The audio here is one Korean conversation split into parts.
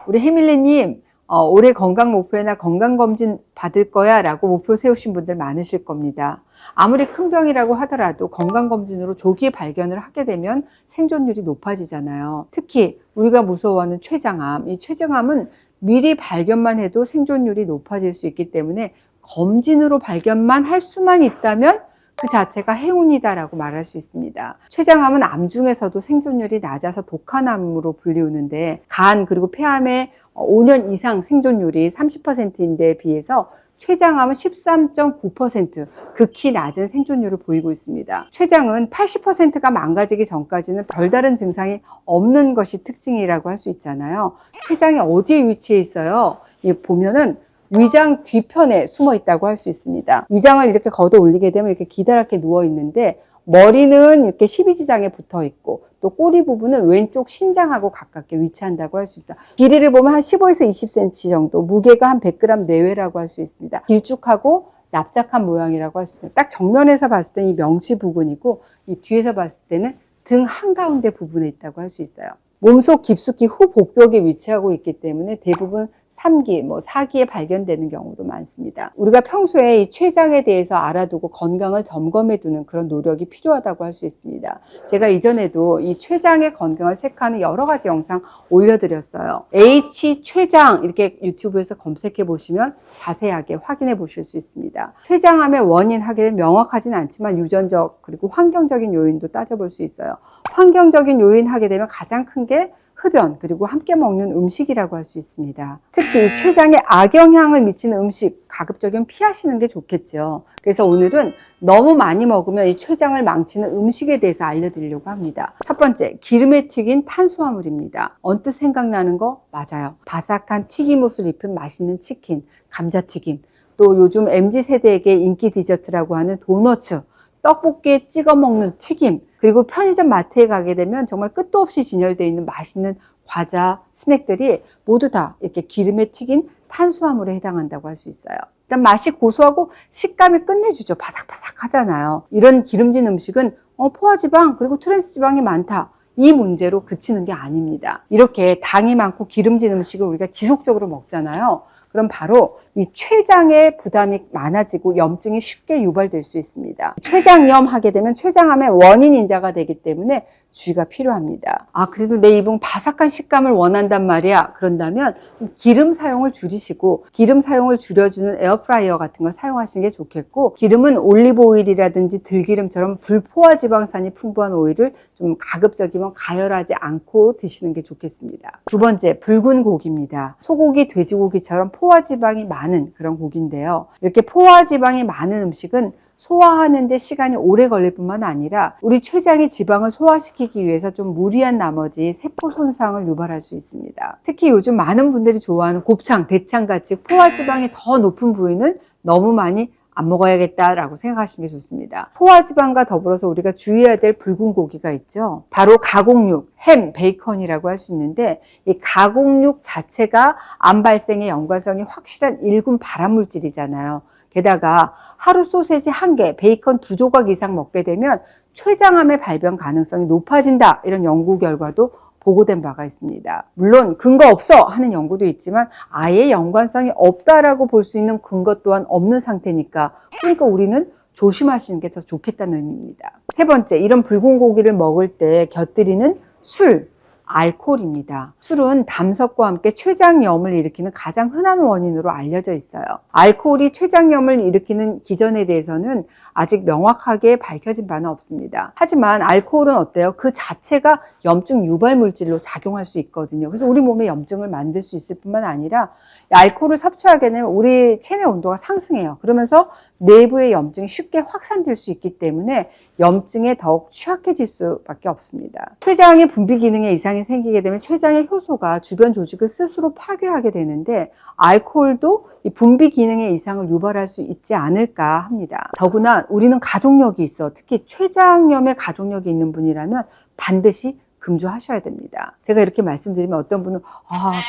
우리 해밀리님 올해 건강 목표나 건강검진 받을 거야 라고 목표 세우신 분들 많으실 겁니다. 아무리 큰 병이라고 하더라도 건강검진으로 조기 발견을 하게 되면 생존율이 높아지잖아요. 특히 우리가 무서워하는 췌장암, 이 췌장암은 미리 발견만 해도 생존율이 높아질 수 있기 때문에 검진으로 발견만 할 수만 있다면 그 자체가 행운이다라고 말할 수 있습니다. 췌장암은 암 중에서도 생존율이 낮아서 독한암으로 불리우는데 간 그리고 폐암의 5년 이상 생존율이 30%인데 비해서 췌장암은 13.9% 극히 낮은 생존율을 보이고 있습니다. 췌장은 80%가 망가지기 전까지는 별다른 증상이 없는 것이 특징이라고 할 수 있잖아요. 췌장이 어디에 위치해 있어요? 보면은 위장 뒤편에 숨어 있다고 할 수 있습니다. 위장을 이렇게 걷어 올리게 되면 이렇게 기다랗게 누워 있는데 머리는 이렇게 12지장에 붙어 있고 또 꼬리 부분은 왼쪽 신장하고 가깝게 위치한다고 할 수 있다. 길이를 보면 한 15에서 20cm 정도, 무게가 한 100g 내외라고 할 수 있습니다. 길쭉하고 납작한 모양이라고 할 수 있습니다. 딱 정면에서 봤을 때는 이 명치 부근이고 이 뒤에서 봤을 때는 등 한가운데 부분에 있다고 할 수 있어요. 몸속 깊숙이 후복벽에 위치하고 있기 때문에 대부분 3기, 4기에 발견되는 경우도 많습니다. 우리가 평소에 이 췌장에 대해서 알아두고 건강을 점검해 두는 그런 노력이 필요하다고 할 수 있습니다. 제가 이전에도 이 췌장의 건강을 체크하는 여러 가지 영상 올려드렸어요. H 췌장 이렇게 유튜브에서 검색해 보시면 자세하게 확인해 보실 수 있습니다. 췌장암의 원인 하기는 명확하진 않지만 유전적 그리고 환경적인 요인도 따져볼 수 있어요. 환경적인 요인 하게 되면 가장 큰 게 흡연 그리고 함께 먹는 음식이라고 할 수 있습니다. 특히 이 췌장에 악영향을 미치는 음식 가급적이면 피하시는 게 좋겠죠. 그래서 오늘은 너무 많이 먹으면 이 췌장을 망치는 음식에 대해서 알려드리려고 합니다. 첫 번째, 기름에 튀긴 탄수화물입니다. 언뜻 생각나는 거 맞아요. 바삭한 튀김옷을 입힌 맛있는 치킨, 감자튀김, 또 요즘 MZ세대에게 인기 디저트라고 하는 도너츠, 떡볶이에 찍어 먹는 튀김, 그리고 편의점 마트에 가게 되면 정말 끝도 없이 진열되어 있는 맛있는 과자, 스낵들이 모두 다 이렇게 기름에 튀긴 탄수화물에 해당한다고 할 수 있어요. 일단 맛이 고소하고 식감이 끝내주죠. 바삭바삭 하잖아요. 이런 기름진 음식은 포화지방 그리고 트랜스지방이 많다. 이 문제로 그치는 게 아닙니다. 이렇게 당이 많고 기름진 음식을 우리가 지속적으로 먹잖아요. 그럼 바로 이 췌장에 부담이 많아지고 염증이 쉽게 유발될 수 있습니다. 췌장염 하게 되면 췌장암의 원인 인자가 되기 때문에 주의가 필요합니다. 그래도 내 입은 바삭한 식감을 원한단 말이야. 그런다면 기름 사용을 줄이시고 기름 사용을 줄여주는 에어프라이어 같은 거 사용하시는 게 좋겠고, 기름은 올리브 오일이라든지 들기름처럼 불포화 지방산이 풍부한 오일을 좀 가급적이면 가열하지 않고 드시는 게 좋겠습니다. 두 번째, 붉은 고기입니다. 소고기, 돼지고기처럼 포화 지방이 많은 그런 고기인데요. 이렇게 포화 지방이 많은 음식은 소화하는 데 시간이 오래 걸릴 뿐만 아니라 우리 췌장이 지방을 소화시키기 위해서 좀 무리한 나머지 세포 손상을 유발할 수 있습니다. 특히 요즘 많은 분들이 좋아하는 곱창, 대창같이 포화지방이 더 높은 부위는 너무 많이 안 먹어야겠다라고 생각하시는 게 좋습니다. 포화지방과 더불어서 우리가 주의해야 될 붉은 고기가 있죠. 바로 가공육, 햄, 베이컨이라고 할 수 있는데, 이 가공육 자체가 암 발생의 연관성이 확실한 1군 발암물질이잖아요. 게다가 하루 소세지 1개, 베이컨 2조각 이상 먹게 되면 췌장암의 발병 가능성이 높아진다. 이런 연구 결과도 보고된 바가 있습니다. 물론 근거 없어 하는 연구도 있지만 아예 연관성이 없다라고 볼 수 있는 근거 또한 없는 상태니까, 그러니까 우리는 조심하시는 게 더 좋겠다는 의미입니다. 세 번째, 이런 붉은 고기를 먹을 때 곁들이는 술, 알코올입니다. 술은 담석과 함께 췌장염을 일으키는 가장 흔한 원인으로 알려져 있어요. 알코올이 췌장염을 일으키는 기전에 대해서는 아직 명확하게 밝혀진 바는 없습니다. 하지만 알코올은 어때요? 그 자체가 염증 유발 물질로 작용할 수 있거든요. 그래서 우리 몸에 염증을 만들 수 있을 뿐만 아니라 알코올을 섭취하게 되면 우리 체내 온도가 상승해요. 그러면서 내부의 염증이 쉽게 확산될 수 있기 때문에 염증에 더욱 취약해질 수밖에 없습니다. 췌장의 분비 기능에 이상이 생기게 되면 췌장의 효소가 주변 조직을 스스로 파괴하게 되는데, 알코올도 이 분비 기능에 이상을 유발할 수 있지 않을까 합니다. 더구나 우리는 가족력이 있어. 특히 췌장염에 가족력이 있는 분이라면 반드시 금주하셔야 됩니다. 제가 이렇게 말씀드리면 어떤 분은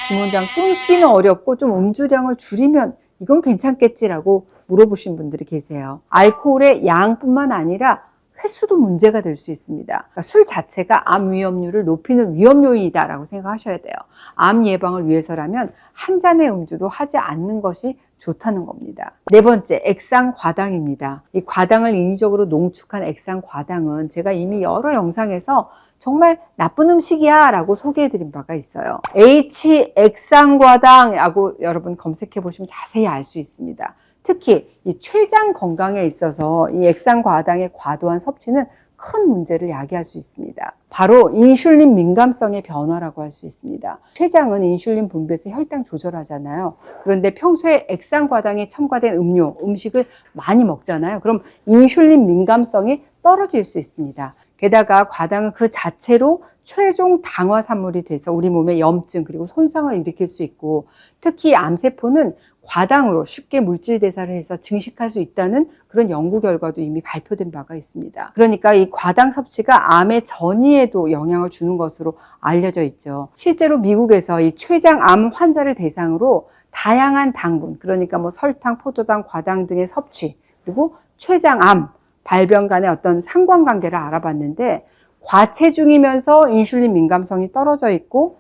김 원장 끊기는 어렵고 좀 음주량을 줄이면 이건 괜찮겠지라고 물어보신 분들이 계세요. 알코올의 양뿐만 아니라 횟수도 문제가 될 수 있습니다. 그러니까 술 자체가 암 위험률을 높이는 위험 요인이다라고 생각하셔야 돼요. 암 예방을 위해서라면 한 잔의 음주도 하지 않는 것이 좋다는 겁니다. 네 번째, 액상 과당입니다. 이 과당을 인위적으로 농축한 액상 과당은 제가 이미 여러 영상에서 정말 나쁜 음식이야 라고 소개해드린 바가 있어요. H 액상과당이라고 여러분 검색해 보시면 자세히 알 수 있습니다. 특히 이 췌장 건강에 있어서 이 액상과당의 과도한 섭취는 큰 문제를 야기할 수 있습니다. 바로 인슐린 민감성의 변화라고 할 수 있습니다. 췌장은 인슐린 분비해서 혈당 조절하잖아요. 그런데 평소에 액상과당이 첨가된 음료, 음식을 많이 먹잖아요. 그럼 인슐린 민감성이 떨어질 수 있습니다. 게다가 과당은 그 자체로 최종 당화 산물이 돼서 우리 몸에 염증 그리고 손상을 일으킬 수 있고, 특히 암세포는 과당으로 쉽게 물질 대사를 해서 증식할 수 있다는 그런 연구 결과도 이미 발표된 바가 있습니다. 그러니까 이 과당 섭취가 암의 전이에도 영향을 주는 것으로 알려져 있죠. 실제로 미국에서 이 췌장암 환자를 대상으로 다양한 당분, 그러니까 뭐 설탕, 포도당, 과당 등의 섭취, 그리고 췌장암 발병 간의 어떤 상관관계를 알아봤는데, 과체중이면서 인슐린 민감성이 떨어져 있고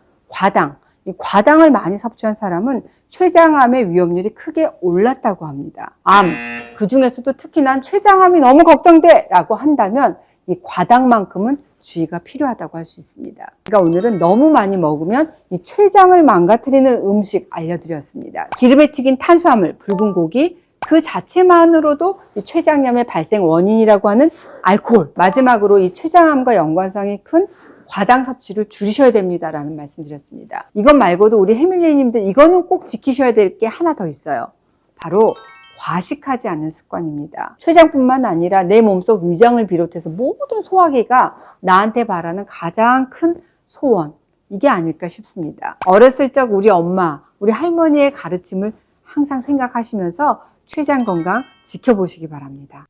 이 과당을 많이 섭취한 사람은 췌장암의 위험률이 크게 올랐다고 합니다. 그 중에서도 특히 난 췌장암이 너무 걱정돼 라고 한다면 이 과당만큼은 주의가 필요하다고 할 수 있습니다. 그러니까 오늘은 너무 많이 먹으면 이 췌장을 망가뜨리는 음식 알려드렸습니다. 기름에 튀긴 탄수화물, 붉은 고기, 그 자체만으로도 이 췌장염의 발생 원인이라고 하는 알코올, 마지막으로 이 췌장암과 연관성이 큰 과당 섭취를 줄이셔야 됩니다라는 말씀드렸습니다. 이것 말고도 우리 해밀리님들 이거는 꼭 지키셔야 될 게 하나 더 있어요. 바로 과식하지 않는 습관입니다. 췌장뿐만 아니라 내 몸속 위장을 비롯해서 모든 소화기가 나한테 바라는 가장 큰 소원, 이게 아닐까 싶습니다. 어렸을 적 우리 엄마, 우리 할머니의 가르침을 항상 생각하시면서 췌장 건강 지켜보시기 바랍니다.